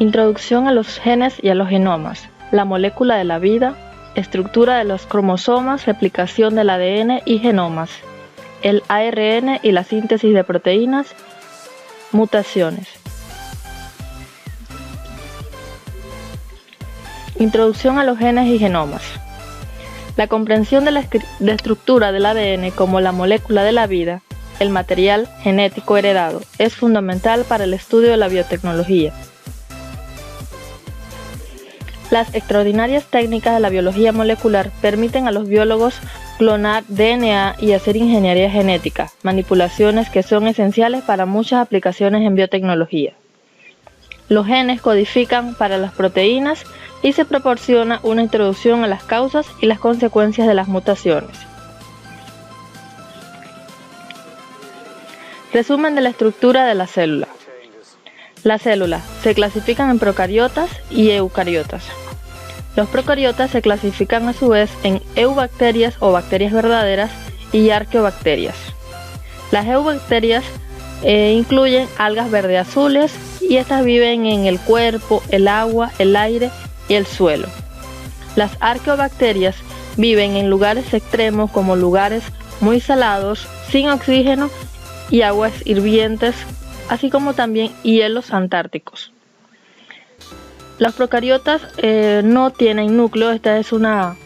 Introducción a los genes y a los genomas, la molécula de la vida, estructura de los cromosomas, replicación del ADN y genomas, el ARN y la síntesis de proteínas, mutaciones. Introducción a los genes y genomas. La comprensión de la estructura del ADN como la molécula de la vida, el material genético heredado, es fundamental para el estudio de la biotecnología. Las extraordinarias técnicas de la biología molecular permiten a los biólogos clonar DNA y hacer ingeniería genética, manipulaciones que son esenciales para muchas aplicaciones en biotecnología. Los genes codifican para las proteínas y se proporciona una introducción a las causas y las consecuencias de las mutaciones. Resumen de la estructura de la célula. Las células se clasifican en procariotas y eucariotas. Los procariotas se clasifican a su vez en eubacterias o bacterias verdaderas y arqueobacterias. Las eubacterias incluyen algas verde-azules y estas viven en el cuerpo, el agua, el aire y el suelo. Las arqueobacterias viven en lugares extremos como lugares muy salados, sin oxígeno y aguas hirvientes, así como también hielos antárticos. Los procariotas no tienen núcleo, esta es una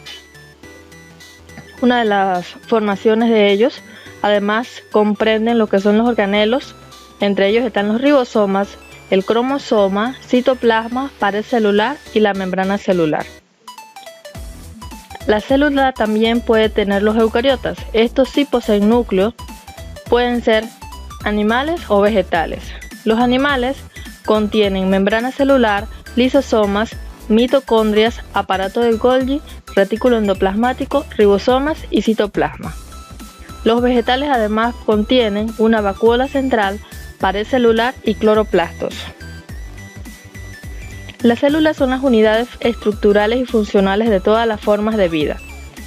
de las formaciones de ellos. Además comprenden lo que son los organelos, entre ellos están los ribosomas, el cromosoma, citoplasma, pared celular y la membrana celular. La célula también puede tener los eucariotas, estos sí poseen núcleo, pueden ser animales o vegetales. Los animales contienen membrana celular, lisosomas, mitocondrias, aparato de Golgi, retículo endoplasmático, ribosomas y citoplasma. Los vegetales además contienen una vacuola central, pared celular y cloroplastos. Las células son las unidades estructurales y funcionales de todas las formas de vida.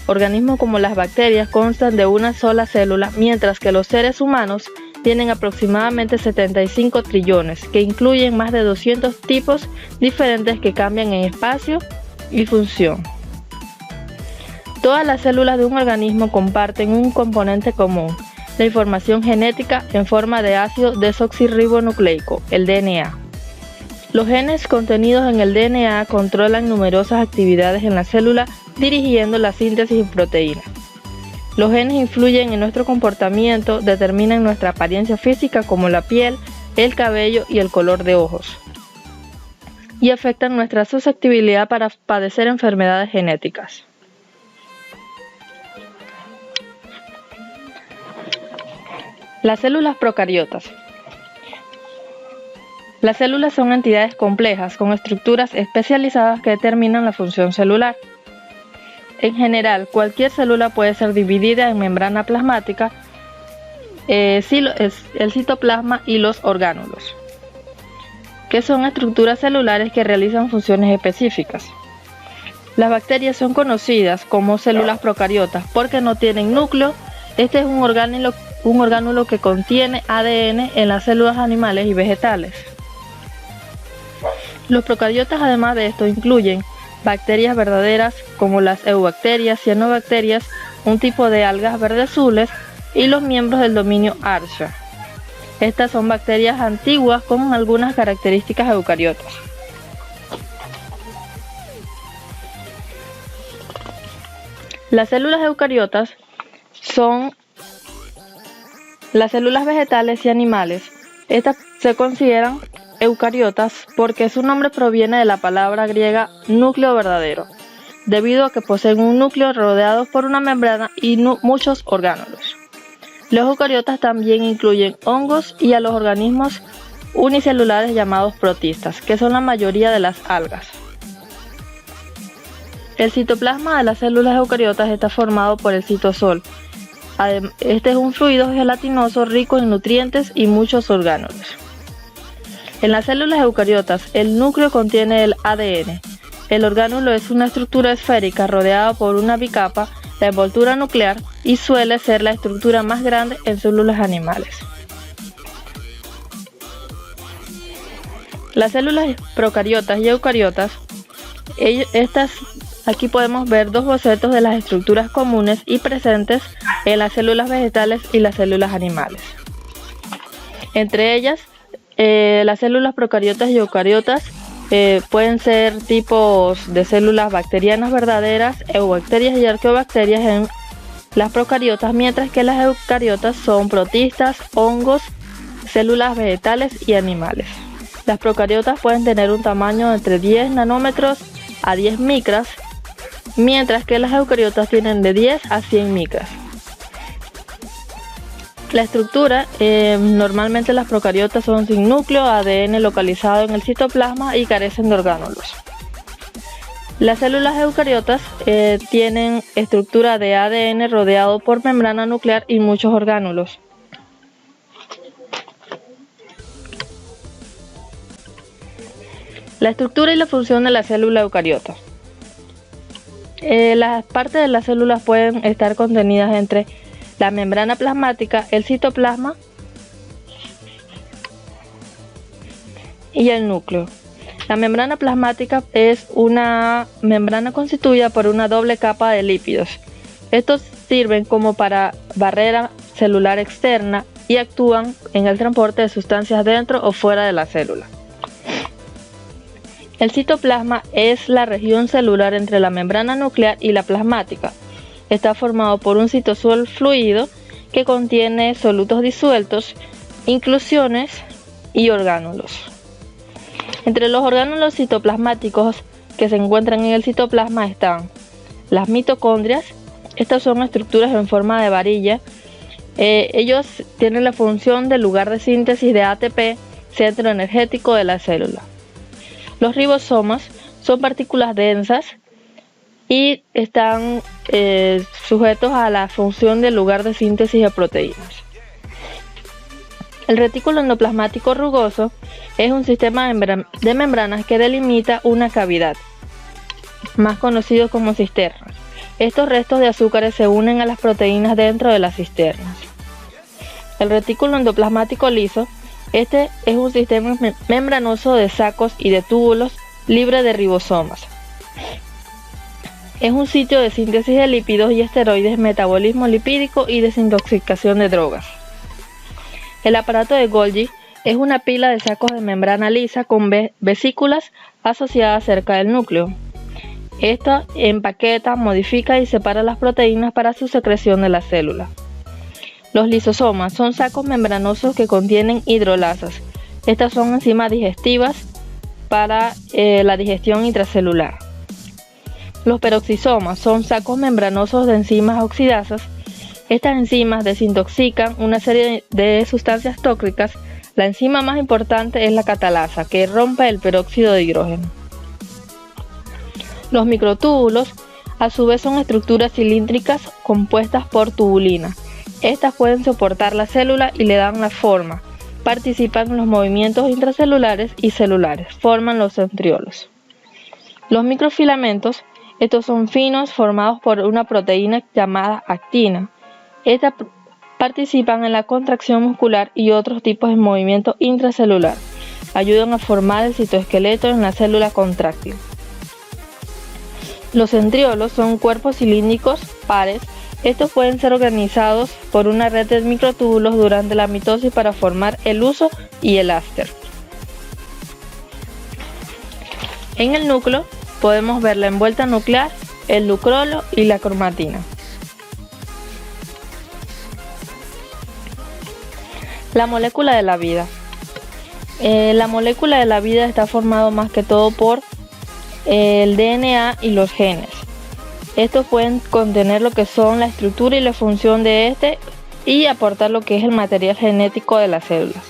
Organismos como las bacterias constan de una sola célula, mientras que los seres humanos tienen aproximadamente 75 trillones, que incluyen más de 200 tipos diferentes que cambian en espacio y función. Todas las células de un organismo comparten un componente común, la información genética en forma de ácido desoxirribonucleico, el DNA. Los genes contenidos en el DNA controlan numerosas actividades en la célula, dirigiendo la síntesis de proteínas. Los genes influyen en nuestro comportamiento, determinan nuestra apariencia física como la piel, el cabello y el color de ojos, y afectan nuestra susceptibilidad para padecer enfermedades genéticas. Las células procariotas. Las células son entidades complejas con estructuras especializadas que determinan la función celular. En general, cualquier célula puede ser dividida en membrana plasmática, el citoplasma y los orgánulos, que son estructuras celulares que realizan funciones específicas. Las bacterias son conocidas como células procariotas porque no tienen núcleo. Este es un orgánulo que contiene ADN en las células animales y vegetales. Los procariotas, además de esto, incluyen bacterias verdaderas como las eubacterias, cianobacterias, un tipo de algas verde-azules y los miembros del dominio Archaea. Estas son bacterias antiguas con algunas características eucariotas. Las células eucariotas son las células vegetales y animales. Estas se consideran eucariotas porque su nombre proviene de la palabra griega núcleo verdadero, debido a que poseen un núcleo rodeado por una membrana y muchos orgánulos. Los eucariotas también incluyen hongos y a los organismos unicelulares llamados protistas, que son la mayoría de las algas. El citoplasma de las células eucariotas está formado por el citosol. Este es un fluido gelatinoso rico en nutrientes y muchos orgánulos. En las células eucariotas, el núcleo contiene el ADN. El orgánulo es una estructura esférica rodeada por una bicapa, la envoltura nuclear, y suele ser la estructura más grande en células animales. Las células procariotas y eucariotas, aquí podemos ver dos bocetos de las estructuras comunes y presentes en las células vegetales y las células animales. Entre ellas, las células procariotas y eucariotas pueden ser tipos de células bacterianas verdaderas, eubacterias y arqueobacterias en las procariotas, mientras que las eucariotas son protistas, hongos, células vegetales y animales. Las procariotas pueden tener un tamaño de entre 10 nanómetros a 10 micras, mientras que las eucariotas tienen de 10 a 100 micras. La estructura, normalmente las procariotas son sin núcleo, ADN localizado en el citoplasma y carecen de orgánulos. Las células eucariotas tienen estructura de ADN rodeado por membrana nuclear y muchos orgánulos. La estructura y la función de la célula eucariota. Las partes de las células pueden estar contenidas entre la membrana plasmática, el citoplasma y el núcleo. La membrana plasmática es una membrana constituida por una doble capa de lípidos. Estos sirven como para barrera celular externa y actúan en el transporte de sustancias dentro o fuera de la célula. El citoplasma es la región celular entre la membrana nuclear y la plasmática. Está formado por un citosol fluido que contiene solutos disueltos, inclusiones y orgánulos. Entre los orgánulos citoplasmáticos que se encuentran en el citoplasma están las mitocondrias. Estas son estructuras en forma de varilla. Ellos tienen la función de lugar de síntesis de ATP, centro energético de la célula. Los ribosomas son partículas densas y están sujetos a la función del lugar de síntesis de proteínas. El retículo endoplasmático rugoso es un sistema de membranas que delimita una cavidad, más conocido como cisternas. Estos restos de azúcares se unen a las proteínas dentro de las cisternas. El retículo endoplasmático liso, este es un sistema membranoso de sacos y de túbulos libre de ribosomas. Es un sitio de síntesis de lípidos y esteroides, metabolismo lipídico y desintoxicación de drogas. El aparato de Golgi es una pila de sacos de membrana lisa con vesículas asociadas cerca del núcleo. Esta empaqueta, modifica y separa las proteínas para su secreción de la célula. Los lisosomas son sacos membranosos que contienen hidrolasas. Estas son enzimas digestivas para la digestión intracelular. Los peroxisomas son sacos membranosos de enzimas oxidasas. Estas enzimas desintoxican una serie de sustancias tóxicas. La enzima más importante es la catalasa, que rompe el peróxido de hidrógeno. Los microtúbulos, a su vez, son estructuras cilíndricas compuestas por tubulina. Estas pueden soportar la célula y le dan la forma. Participan en los movimientos intracelulares y celulares. Forman los centriolos. Los microfilamentos, estos son finos formados por una proteína llamada actina. Estas participan en la contracción muscular y otros tipos de movimiento intracelular. Ayudan a formar el citoesqueleto en la célula contráctil. Los centriolos son cuerpos cilíndricos pares. Estos pueden ser organizados por una red de microtúbulos durante la mitosis para formar el huso y el áster. En el núcleo podemos ver la envuelta nuclear, el lucrolo y la cromatina. La molécula de la vida. La molécula de la vida está formada más que todo por el DNA y los genes. Estos pueden contener lo que son la estructura y la función de este y aportar lo que es el material genético de las células.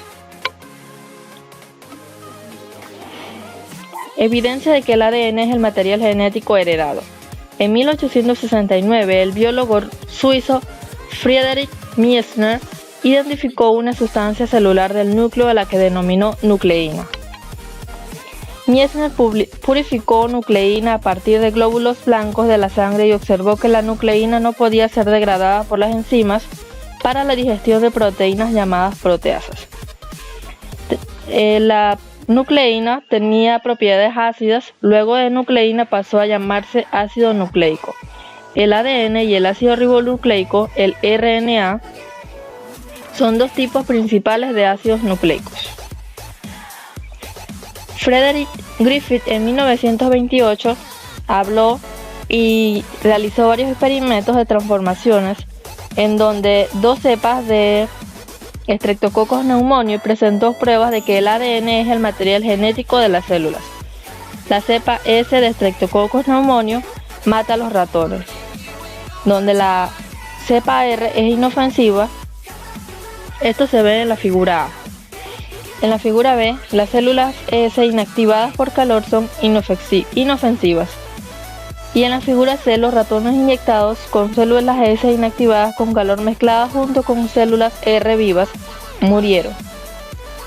Evidencia de que el ADN es el material genético heredado. En 1869, el biólogo suizo Friedrich Miesner identificó una sustancia celular del núcleo a la que denominó nucleína. Miesner purificó nucleína a partir de glóbulos blancos de la sangre y observó que la nucleína no podía ser degradada por las enzimas para la digestión de proteínas llamadas proteasas. La nucleína tenía propiedades ácidas, luego de nucleína pasó a llamarse ácido nucleico. El ADN y el ácido ribonucleico, el RNA, son dos tipos principales de ácidos nucleicos. Frederick Griffith en 1928 habló y realizó varios experimentos de transformaciones en donde dos cepas de Streptococcus pneumoniae presentó pruebas de que el ADN es el material genético de las células. La cepa S de Streptococcus pneumoniae mata a los ratones, donde la cepa R es inofensiva. Esto se ve en la figura A. En la figura B, las células S inactivadas por calor son inofensivas. Y en la figura C, los ratones inyectados con células S inactivadas con calor mezcladas junto con células R vivas murieron.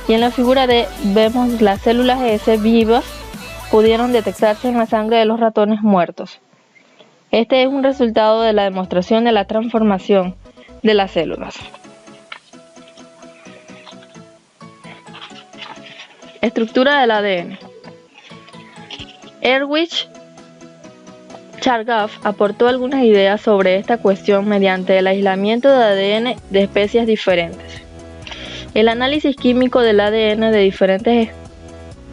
Y en la figura D vemos las células S vivas pudieron detectarse en la sangre de los ratones muertos. Este es un resultado de la demostración de la transformación de las células. Estructura del ADN. Erwin Chargaff aportó algunas ideas sobre esta cuestión mediante el aislamiento de ADN de especies diferentes. El análisis químico del ADN de diferentes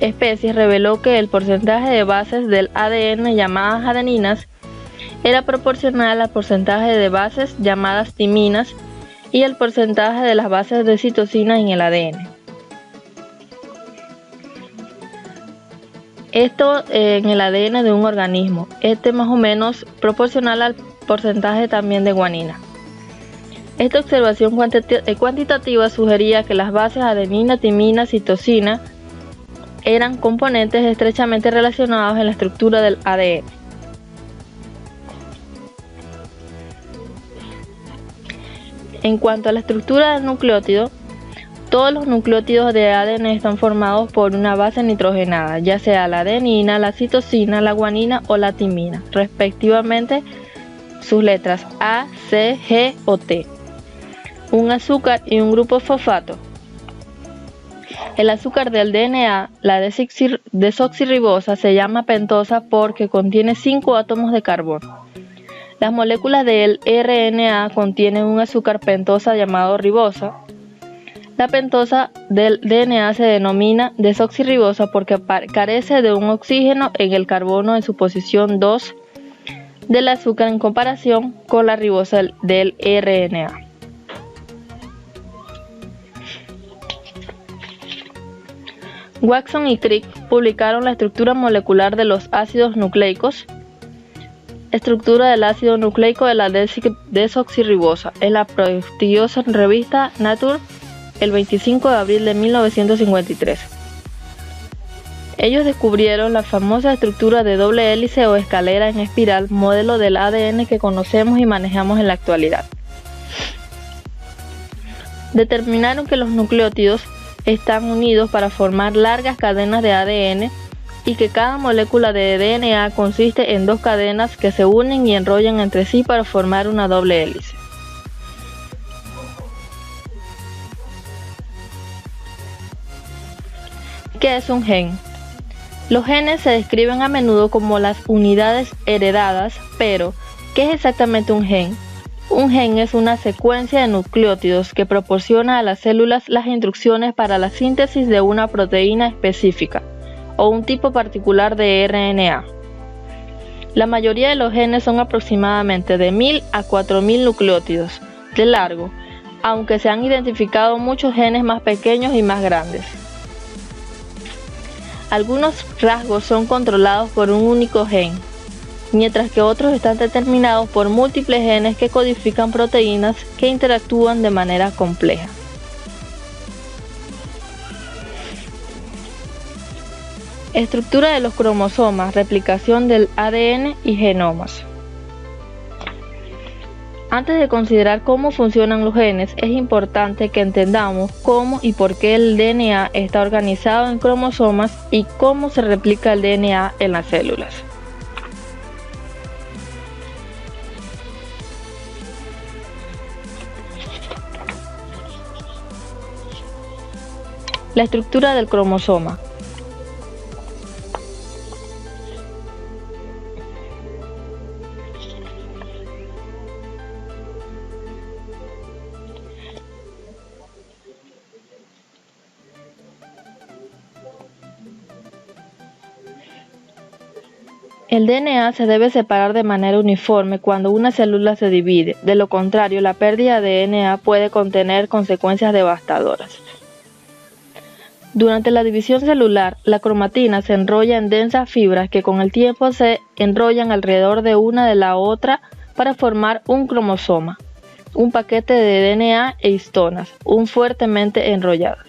especies reveló que el porcentaje de bases del ADN llamadas adeninas era proporcional al porcentaje de bases llamadas timinas y el porcentaje de las bases de citosina en el ADN. Esto en el ADN de un organismo, más o menos proporcional al porcentaje también de guanina. Esta observación cuantitativa sugería que las bases adenina, timina, citosina eran componentes estrechamente relacionados en la estructura del ADN. En cuanto a la estructura del nucleótido, todos los nucleótidos de ADN están formados por una base nitrogenada, ya sea la adenina, la citosina, la guanina o la timina, respectivamente sus letras A, C, G o T, un azúcar y un grupo fosfato. El azúcar del DNA, la desoxirribosa, se llama pentosa porque contiene 5 átomos de carbono. Las moléculas del RNA contienen un azúcar pentosa llamado ribosa. La pentosa del DNA se denomina desoxirribosa porque carece de un oxígeno en el carbono en su posición 2 del azúcar en comparación con la ribosa del RNA. Watson y Crick publicaron la estructura molecular de los ácidos nucleicos, estructura del ácido nucleico de la desoxirribosa, en la prestigiosa revista Nature el 25 de abril de 1953. Ellos descubrieron la famosa estructura de doble hélice o escalera en espiral, modelo del ADN que conocemos y manejamos en la actualidad. Determinaron que los nucleótidos están unidos para formar largas cadenas de ADN y que cada molécula de DNA consiste en dos cadenas que se unen y enrollan entre sí para formar una doble hélice. ¿Qué es un gen? Los genes se describen a menudo como las unidades heredadas, pero ¿qué es exactamente un gen? Un gen es una secuencia de nucleótidos que proporciona a las células las instrucciones para la síntesis de una proteína específica o un tipo particular de RNA. La mayoría de los genes son aproximadamente de 1000 a 4000 nucleótidos de largo, aunque se han identificado muchos genes más pequeños y más grandes. Algunos rasgos son controlados por un único gen, mientras que otros están determinados por múltiples genes que codifican proteínas que interactúan de manera compleja. Estructura de los cromosomas, replicación del ADN y genomas. Antes de considerar cómo funcionan los genes, es importante que entendamos cómo y por qué el DNA está organizado en cromosomas y cómo se replica el DNA en las células. La estructura del cromosoma. El DNA se debe separar de manera uniforme cuando una célula se divide, de lo contrario, la pérdida de DNA puede contener consecuencias devastadoras. Durante la división celular, la cromatina se enrolla en densas fibras que con el tiempo se enrollan alrededor de una de la otra para formar un cromosoma, un paquete de DNA e histonas, fuertemente enrolladas.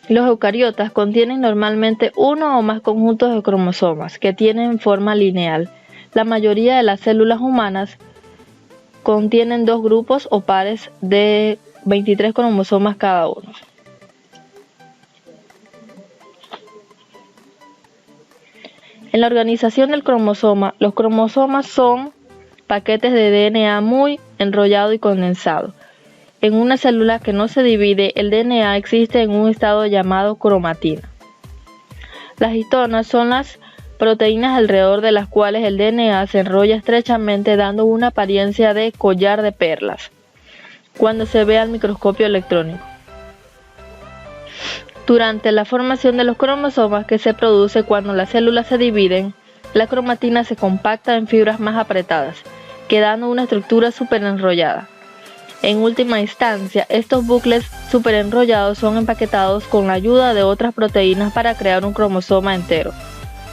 Los eucariotas contienen normalmente uno o más conjuntos de cromosomas que tienen forma lineal. La mayoría de las células humanas contienen dos grupos o pares de 23 cromosomas cada uno. En la organización del cromosoma, los cromosomas son paquetes de DNA muy enrollado y condensado. En una célula que no se divide, el DNA existe en un estado llamado cromatina. Las histonas son las proteínas alrededor de las cuales el DNA se enrolla estrechamente, dando una apariencia de collar de perlas cuando se ve al microscopio electrónico. Durante la formación de los cromosomas, que se produce cuando las células se dividen, la cromatina se compacta en fibras más apretadas, quedando una estructura superenrollada. En última instancia, estos bucles superenrollados son empaquetados con la ayuda de otras proteínas para crear un cromosoma entero,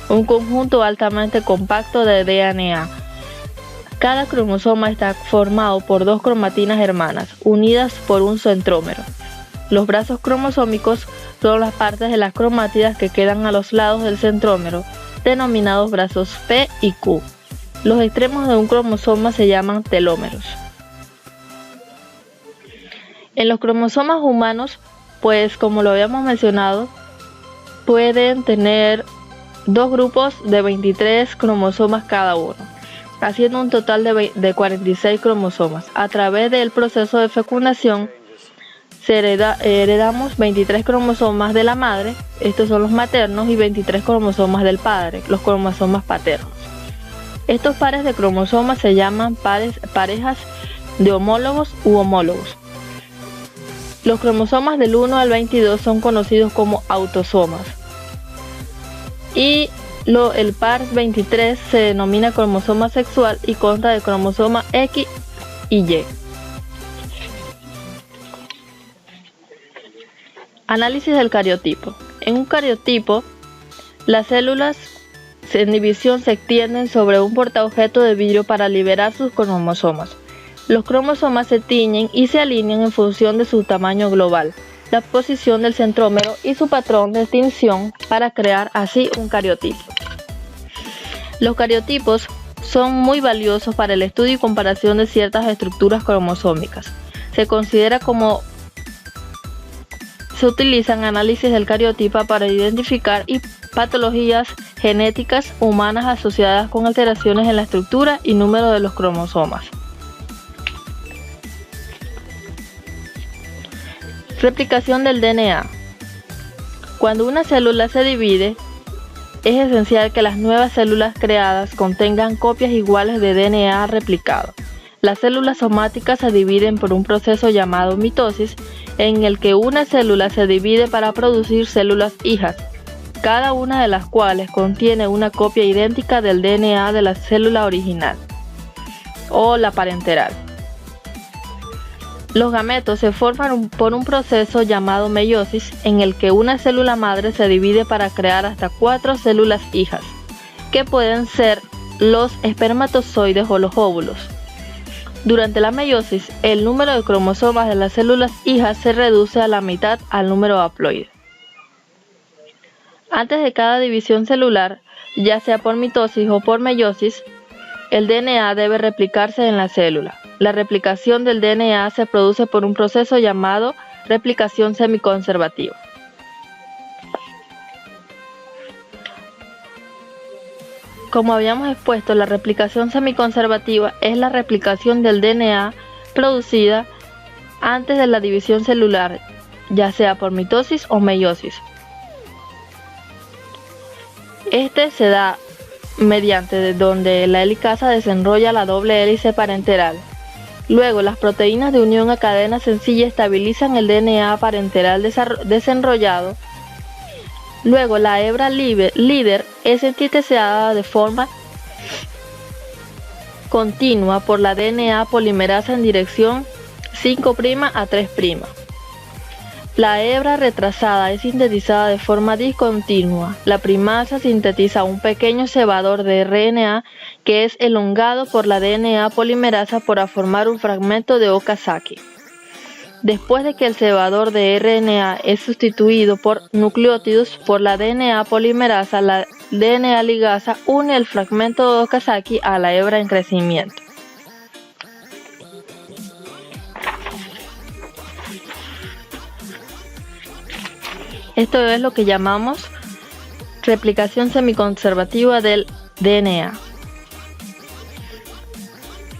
un conjunto altamente compacto de DNA. Cada cromosoma está formado por dos cromatinas hermanas, unidas por un centrómero. Los brazos cromosómicos son las partes de las cromátidas que quedan a los lados del centrómero, denominados brazos P y Q. Los extremos de un cromosoma se llaman telómeros. En los cromosomas humanos, pues como lo habíamos mencionado, pueden tener dos grupos de 23 cromosomas cada uno, haciendo un total de 46 cromosomas. A través del proceso de fecundación, heredamos 23 cromosomas de la madre, estos son los maternos, y 23 cromosomas del padre, los cromosomas paternos. Estos pares de cromosomas se llaman parejas de homólogos u homólogos. Los cromosomas del 1 al 22 son conocidos como autosomas. Y el par 23 se denomina cromosoma sexual y consta de cromosoma X y Y. Análisis del cariotipo. En un cariotipo, las células en división se extienden sobre un portaobjeto de vidrio para liberar sus cromosomas. Los cromosomas se tiñen y se alinean en función de su tamaño global, la posición del centrómero y su patrón de tinción para crear así un cariotipo. Los cariotipos son muy valiosos para el estudio y comparación de ciertas estructuras cromosómicas. Se considera como se utilizan análisis del cariotipo para identificar patologías genéticas humanas asociadas con alteraciones en la estructura y número de los cromosomas. Replicación del DNA. Cuando una célula se divide, es esencial que las nuevas células creadas contengan copias iguales de DNA replicado. Las células somáticas se dividen por un proceso llamado mitosis, en el que una célula se divide para producir células hijas, cada una de las cuales contiene una copia idéntica del DNA de la célula original o la parenteral. Los gametos se forman por un proceso llamado meiosis, en el que una célula madre se divide para crear hasta 4 células hijas, que pueden ser los espermatozoides o los óvulos. Durante la meiosis, el número de cromosomas de las células hijas se reduce a la mitad al número haploide. Antes de cada división celular, ya sea por mitosis o por meiosis, el DNA debe replicarse en la célula. La replicación del DNA se produce por un proceso llamado replicación semiconservativa. Como habíamos expuesto, la replicación semiconservativa es la replicación del DNA producida antes de la división celular, ya sea por mitosis o meiosis. Este se da mediante donde la helicasa desenrolla la doble hélice parenteral. Luego, las proteínas de unión a cadena sencilla estabilizan el DNA parenteral desenrollado Luego, la hebra líder es sintetizada de forma continua por la DNA polimerasa en dirección 5' a 3'. La hebra retrasada es sintetizada de forma discontinua. La primasa sintetiza un pequeño cebador de RNA que es elongado por la DNA polimerasa para formar un fragmento de Okazaki. Después de que el cebador de RNA es sustituido por nucleótidos por la DNA polimerasa, la DNA ligasa une el fragmento de Okazaki a la hebra en crecimiento. Esto es lo que llamamos replicación semiconservativa del DNA.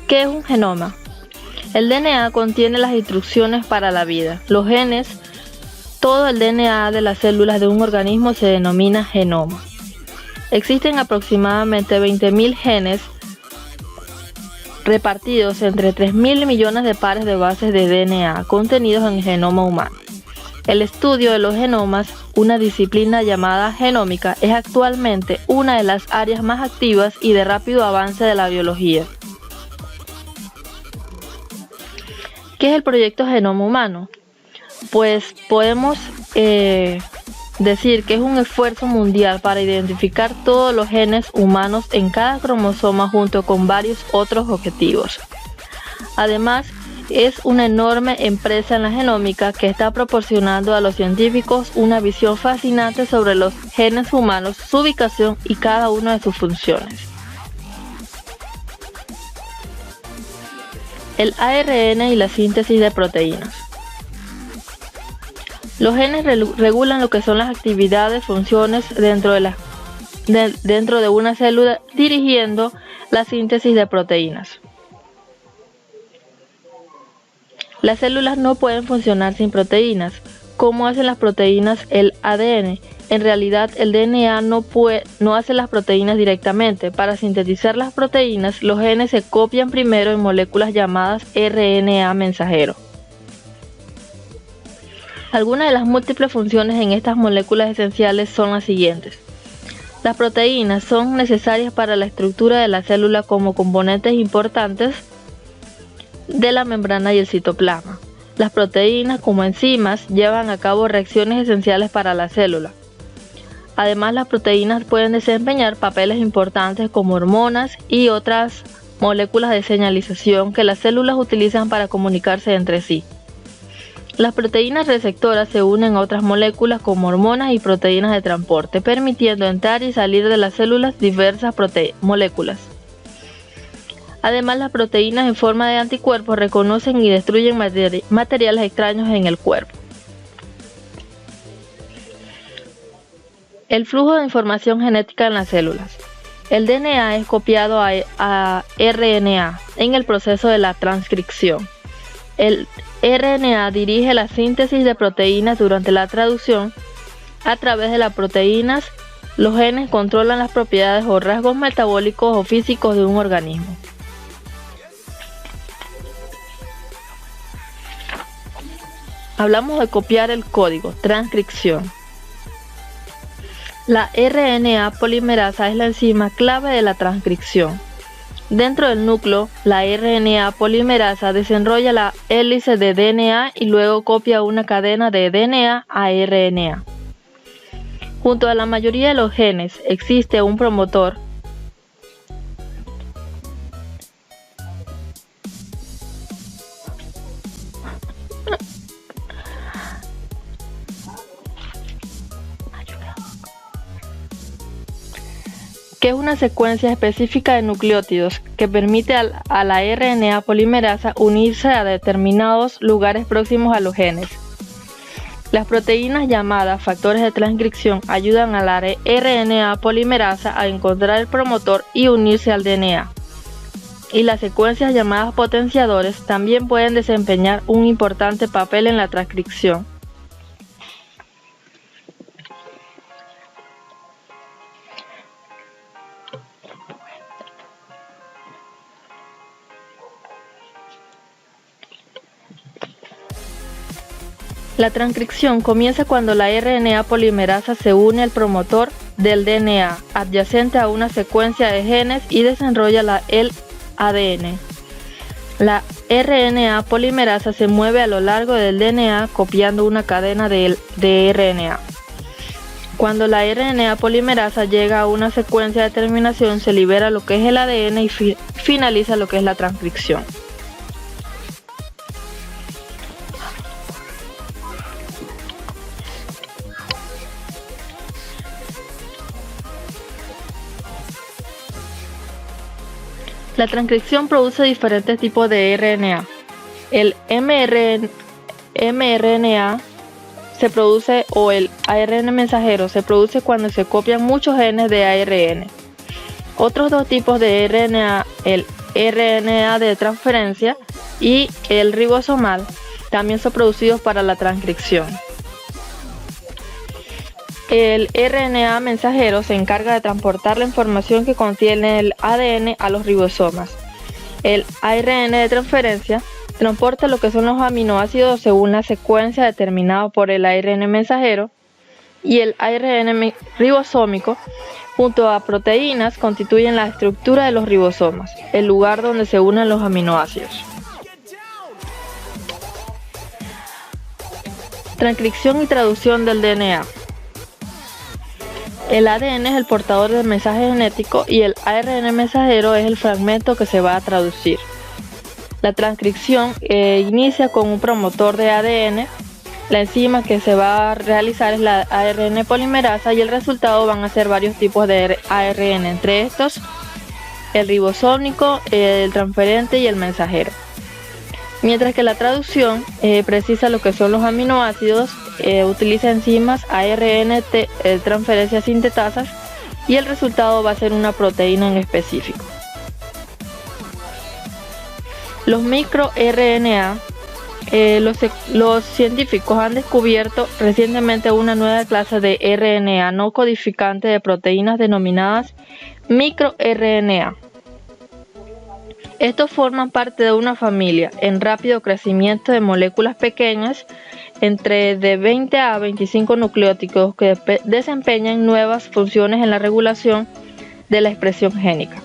¿Qué es un genoma? El DNA contiene las instrucciones para la vida. Los genes, todo el DNA de las células de un organismo se denomina genoma. Existen aproximadamente 20.000 genes repartidos entre 3.000 millones de pares de bases de DNA contenidos en el genoma humano. El estudio de los genomas, una disciplina llamada genómica, es actualmente una de las áreas más activas y de rápido avance de la biología. ¿Qué es el proyecto Genoma Humano? Pues podemos decir que es un esfuerzo mundial para identificar todos los genes humanos en cada cromosoma junto con varios otros objetivos. Además, es una enorme empresa en la genómica que está proporcionando a los científicos una visión fascinante sobre los genes humanos, su ubicación y cada una de sus funciones. El ARN y la síntesis de proteínas. Los genes regulan lo que son las actividades, funciones dentro de una célula, dirigiendo la síntesis de proteínas. Las células no pueden funcionar sin proteínas. ¿Cómo hacen las proteínas el ADN? En realidad, el DNA no hace las proteínas directamente. Para sintetizar las proteínas, los genes se copian primero en moléculas llamadas RNA mensajero. Algunas de las múltiples funciones en estas moléculas esenciales son las siguientes. Las proteínas son necesarias para la estructura de la célula como componentes importantes de la membrana y el citoplasma. Las proteínas, como enzimas, llevan a cabo reacciones esenciales para la célula. Además, las proteínas pueden desempeñar papeles importantes como hormonas y otras moléculas de señalización que las células utilizan para comunicarse entre sí. Las proteínas receptoras se unen a otras moléculas como hormonas y proteínas de transporte, permitiendo entrar y salir de las células diversas moléculas. Además, las proteínas en forma de anticuerpos reconocen y destruyen materiales extraños en el cuerpo. El flujo de información genética en las células. El DNA es copiado a RNA en el proceso de la transcripción. El RNA dirige la síntesis de proteínas durante la traducción. A través de las proteínas, los genes controlan las propiedades o rasgos metabólicos o físicos de un organismo. Hablamos de copiar el código, transcripción. La RNA polimerasa es la enzima clave de la transcripción. Dentro del núcleo, la RNA polimerasa desenrolla la hélice de DNA y luego copia una cadena de DNA a RNA. Junto a la mayoría de los genes existe un promotor que es una secuencia específica de nucleótidos que permite a la RNA polimerasa unirse a determinados lugares próximos a los genes. Las proteínas llamadas factores de transcripción ayudan a la RNA polimerasa a encontrar el promotor y unirse al DNA. Y las secuencias llamadas potenciadores también pueden desempeñar un importante papel en la transcripción. La transcripción comienza cuando la RNA polimerasa se une al promotor del DNA adyacente a una secuencia de genes y desarrolla el ADN. La RNA polimerasa se mueve a lo largo del DNA copiando una cadena de RNA. Cuando la RNA polimerasa llega a una secuencia de terminación, se libera lo que es el ADN y finaliza lo que es la transcripción. La transcripción produce diferentes tipos de RNA. El mRNA se produce, o el ARN mensajero, se produce cuando se copian muchos genes de ARN. Otros dos tipos de RNA, el RNA de transferencia y el ribosomal, también son producidos para la transcripción. El RNA mensajero se encarga de transportar la información que contiene el ADN a los ribosomas. El ARN de transferencia transporta lo que son los aminoácidos según la secuencia determinada por el ARN mensajero, y el ARN ribosómico junto a proteínas constituyen la estructura de los ribosomas, el lugar donde se unen los aminoácidos. Transcripción y traducción del DNA. El ADN es el portador del mensaje genético y el ARN mensajero es el fragmento que se va a traducir. La transcripción inicia con un promotor de ADN. La enzima que se va a realizar es la ARN polimerasa y el resultado van a ser varios tipos de ARN, entre estos el ribosómico, el transferente y el mensajero. Mientras que la traducción precisa lo que son los aminoácidos, utiliza enzimas ARN transferencia sintetasas y el resultado va a ser una proteína en específico. Los microRNA, los científicos han descubierto recientemente una nueva clase de RNA no codificante de proteínas denominadas microRNA. Estos forman parte de una familia en rápido crecimiento de moléculas pequeñas entre de 20 a 25 nucleótidos que desempeñan nuevas funciones en la regulación de la expresión génica.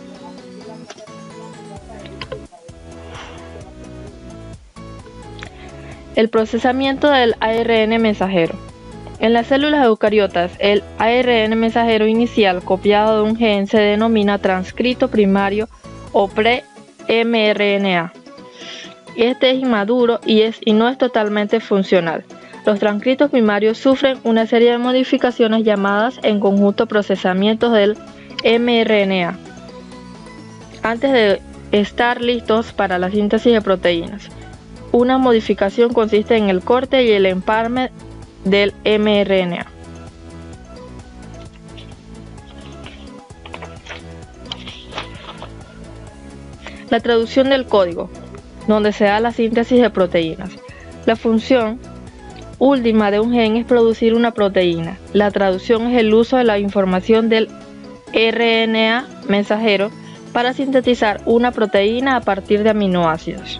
El procesamiento del ARN mensajero. En las células eucariotas, el ARN mensajero inicial copiado de un gen se denomina transcrito primario o pre-mRNA. Este es inmaduro y no es totalmente funcional. Los transcritos primarios sufren una serie de modificaciones llamadas en conjunto procesamientos del mRNA antes de estar listos para la síntesis de proteínas. Una modificación consiste en el corte y el empalme del mRNA. La traducción del código, donde se da la síntesis de proteínas. La función última de un gen es producir una proteína. La traducción es el uso de la información del RNA mensajero para sintetizar una proteína a partir de aminoácidos.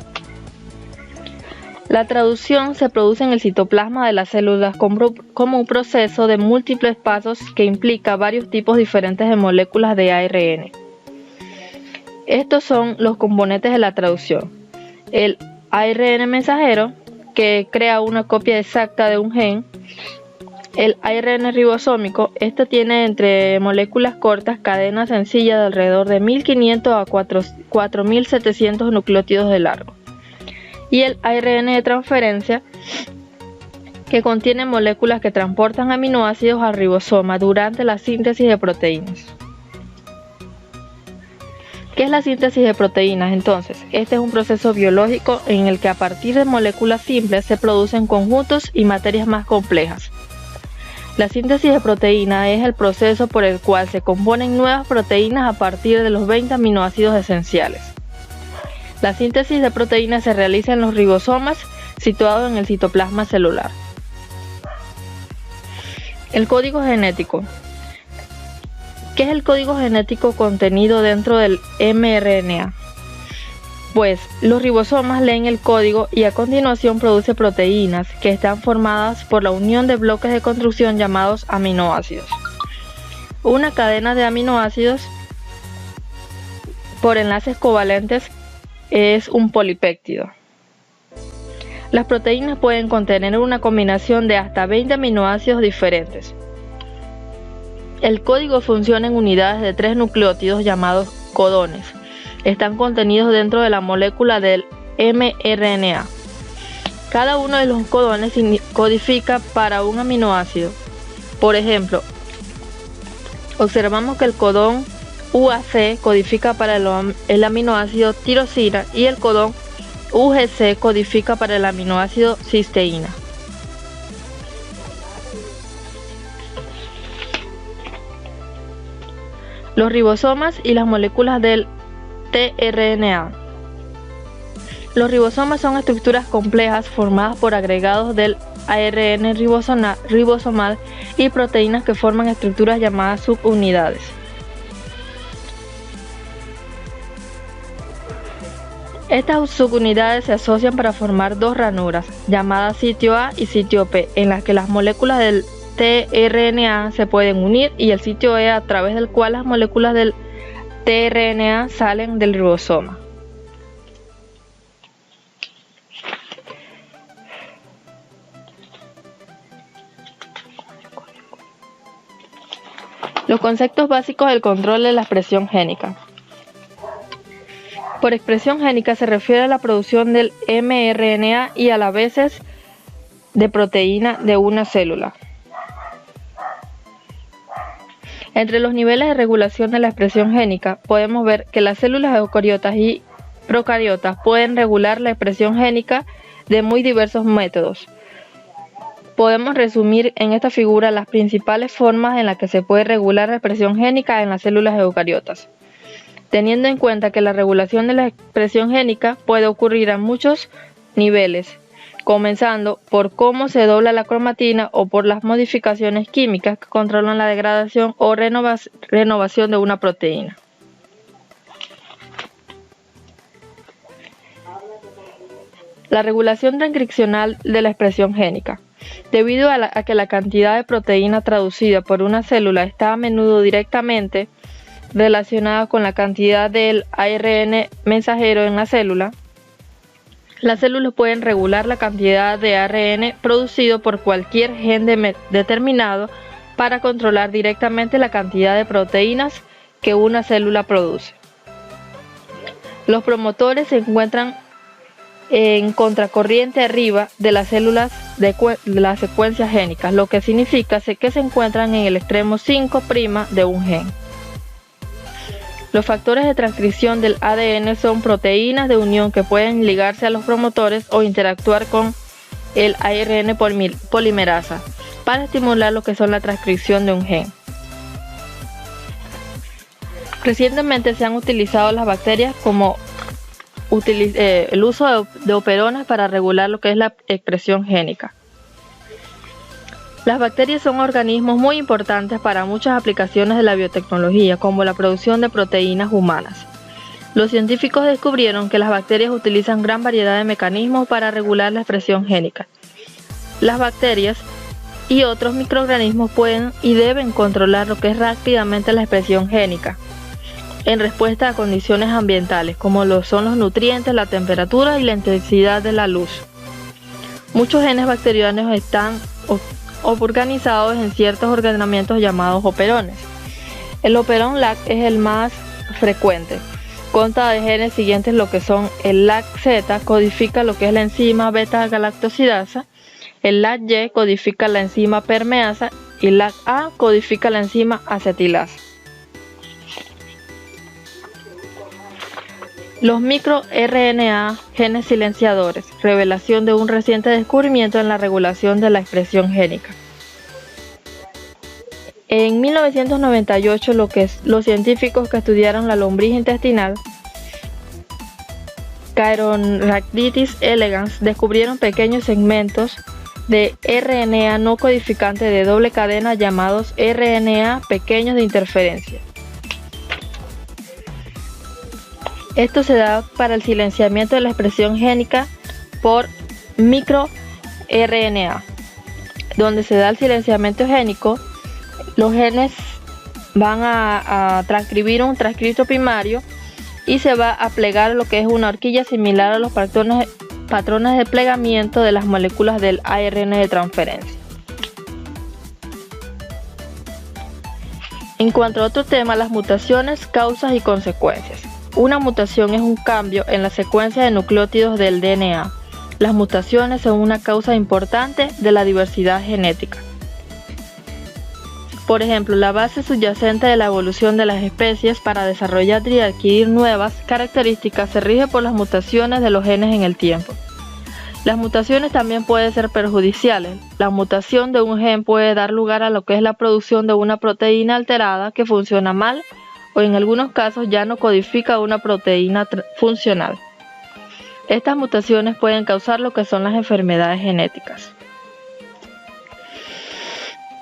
La traducción se produce en el citoplasma de las células como un proceso de múltiples pasos que implica varios tipos diferentes de moléculas de ARN. Estos son los componentes de la traducción. El ARN mensajero, que crea una copia exacta de un gen. El ARN ribosómico, este tiene entre moléculas cortas cadenas sencillas de alrededor de 1500 a 4700 nucleótidos de largo. Y el ARN de transferencia, que contiene moléculas que transportan aminoácidos al ribosoma durante la síntesis de proteínas. ¿Qué es la síntesis de proteínas entonces? Este es un proceso biológico en el que a partir de moléculas simples se producen conjuntos y materias más complejas. La síntesis de proteínas es el proceso por el cual se componen nuevas proteínas a partir de los 20 aminoácidos esenciales. La síntesis de proteínas se realiza en los ribosomas situados en el citoplasma celular. El código genético. ¿Qué es el código genético contenido dentro del mRNA? pues los ribosomas leen el código y a continuación produce proteínas que están formadas por la unión de bloques de construcción llamados aminoácidos. Una cadena de aminoácidos por enlaces covalentes es un polipéptido. Las proteínas pueden contener una combinación de hasta 20 aminoácidos diferentes. El código funciona en unidades de 3 nucleótidos llamados codones. Están contenidos dentro de la molécula del mRNA. Cada uno de los codones codifica para un aminoácido. Por ejemplo, observamos que el codón UAC codifica para el aminoácido tirosina y el codón UGC codifica para el aminoácido cisteína. Los ribosomas y las moléculas del tRNA. Los ribosomas son estructuras complejas formadas por agregados del ARN ribosomal y proteínas que forman estructuras llamadas subunidades. Estas subunidades se asocian para formar dos ranuras, llamadas sitio A y sitio P, en las que las moléculas del tRNA se pueden unir, y el sitio E a través del cual las moléculas del tRNA salen del ribosoma. Los conceptos básicos del control de la expresión génica. Por expresión génica se refiere a la producción del mRNA y a las veces de proteína de una célula. Entre los niveles de regulación de la expresión génica podemos ver que las células eucariotas y procariotas pueden regular la expresión génica de muy diversos métodos. Podemos resumir en esta figura las principales formas en las que se puede regular la expresión génica en las células eucariotas, teniendo en cuenta que la regulación de la expresión génica puede ocurrir a muchos niveles, comenzando por cómo se dobla la cromatina o por las modificaciones químicas que controlan la degradación o renovación de una proteína. La regulación transcripcional de la expresión génica. Debido a que la cantidad de proteína traducida por una célula está a menudo directamente relacionada con la cantidad del ARN mensajero en la célula, las células pueden regular la cantidad de ARN producido por cualquier gen determinado para controlar directamente la cantidad de proteínas que una célula produce. Los promotores se encuentran en contracorriente arriba de las células de las secuencias génicas, lo que significa que se encuentran en el extremo 5' de un gen. Los factores de transcripción del ADN son proteínas de unión que pueden ligarse a los promotores o interactuar con el ARN polimerasa para estimular lo que son la transcripción de un gen. Recientemente se han utilizado las bacterias como el uso de operones para regular lo que es la expresión génica. Las bacterias son organismos muy importantes para muchas aplicaciones de la biotecnología, como la producción de proteínas humanas. Los científicos descubrieron que las bacterias utilizan gran variedad de mecanismos para regular la expresión génica. Las bacterias y otros microorganismos pueden y deben controlar lo que es rápidamente la expresión génica, en respuesta a condiciones ambientales, como lo son los nutrientes, la temperatura y la intensidad de la luz. Muchos genes bacterianos están organizados en ciertos ordenamientos llamados operones. El operón LAC es el más frecuente. Consta de genes siguientes, lo que son el LAC-Z codifica lo que es la enzima beta-galactosidasa, el LAC-Y codifica la enzima permeasa y el LAC-A codifica la enzima acetilasa. Los microRNA, genes silenciadores, revelación de un reciente descubrimiento en la regulación de la expresión génica. En 1998, los científicos que estudiaron la lombriz intestinal, Chiropractis elegans, descubrieron pequeños segmentos de RNA no codificante de doble cadena llamados RNA pequeños de interferencia. Esto se da para el silenciamiento de la expresión génica por microRNA. Donde se da el silenciamiento génico, los genes van a transcribir un transcripto primario y se va a plegar lo que es una horquilla similar a los patrones de plegamiento de las moléculas del ARN de transferencia. En cuanto a otro tema, las mutaciones, causas y consecuencias. Una mutación es un cambio en la secuencia de nucleótidos del DNA. Las mutaciones son una causa importante de la diversidad genética. Por ejemplo, la base subyacente de la evolución de las especies para desarrollar y adquirir nuevas características se rige por las mutaciones de los genes en el tiempo. Las mutaciones también pueden ser perjudiciales. La mutación de un gen puede dar lugar a lo que es la producción de una proteína alterada que funciona mal o en algunos casos ya no codifica una proteína funcional. Estas mutaciones pueden causar lo que son las enfermedades genéticas.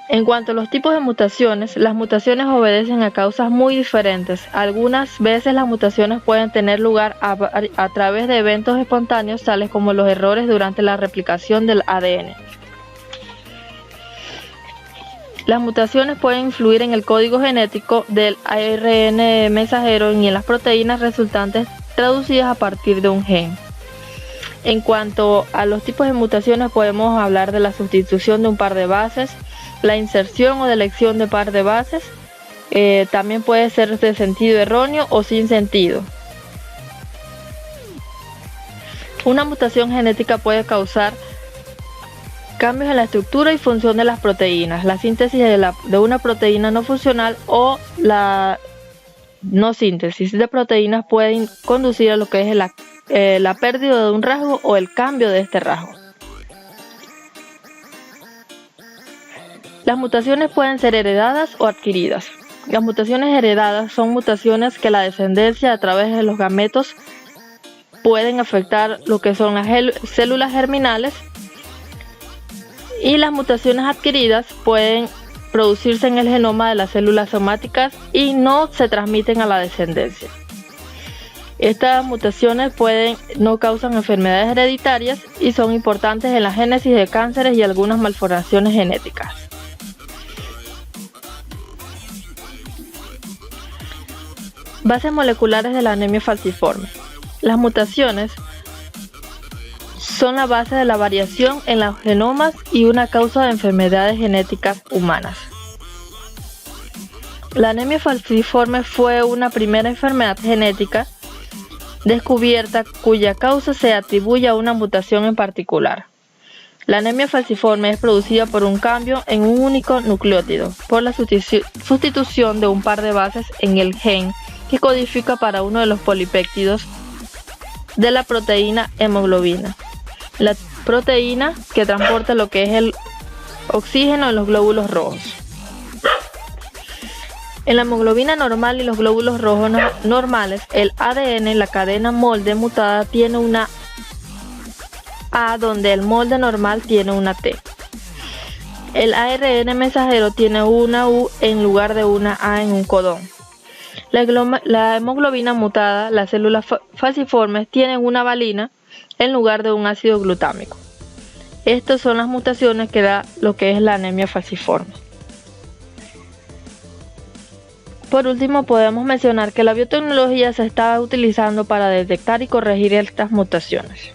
En cuanto a los tipos de mutaciones, las mutaciones obedecen a causas muy diferentes. Algunas veces las mutaciones pueden tener lugar a través de eventos espontáneos, tales como los errores durante la replicación del ADN. Las mutaciones pueden influir en el código genético del ARN mensajero y en las proteínas resultantes traducidas a partir de un gen. En cuanto a los tipos de mutaciones, podemos hablar de la sustitución de un par de bases, la inserción o deleción de par de bases, también puede ser de sentido erróneo o sin sentido. Una mutación genética puede causar cambios en la estructura y función de las proteínas, la síntesis de una proteína no funcional o la no síntesis de proteínas pueden conducir a lo que es la pérdida de un rasgo o el cambio de este rasgo. Las mutaciones pueden ser heredadas o adquiridas. Las mutaciones heredadas son mutaciones que la descendencia a través de los gametos pueden afectar lo que son las células germinales, y las mutaciones adquiridas pueden producirse en el genoma de las células somáticas y no se transmiten a la descendencia. Estas mutaciones no causan enfermedades hereditarias y son importantes en la génesis de cánceres y algunas malformaciones genéticas. Bases moleculares de la anemia falciforme. Las mutaciones son la base de la variación en los genomas y una causa de enfermedades genéticas humanas. La anemia falciforme fue una primera enfermedad genética descubierta cuya causa se atribuye a una mutación en particular. La anemia falciforme es producida por un cambio en un único nucleótido, por la sustitución de un par de bases en el gen que codifica para uno de los polipéptidos de la proteína hemoglobina, la proteína que transporta lo que es el oxígeno en los glóbulos rojos. En la hemoglobina normal y los glóbulos rojos normales, el ADN, la cadena molde mutada, tiene una A donde el molde normal tiene una T. El ARN mensajero tiene una U en lugar de una A en un codón. La hemoglobina mutada, las células falciformes tienen una valina en lugar de un ácido glutámico. Estas son las mutaciones que da lo que es la anemia falciforme. Por último, podemos mencionar que la biotecnología se está utilizando para detectar y corregir estas mutaciones.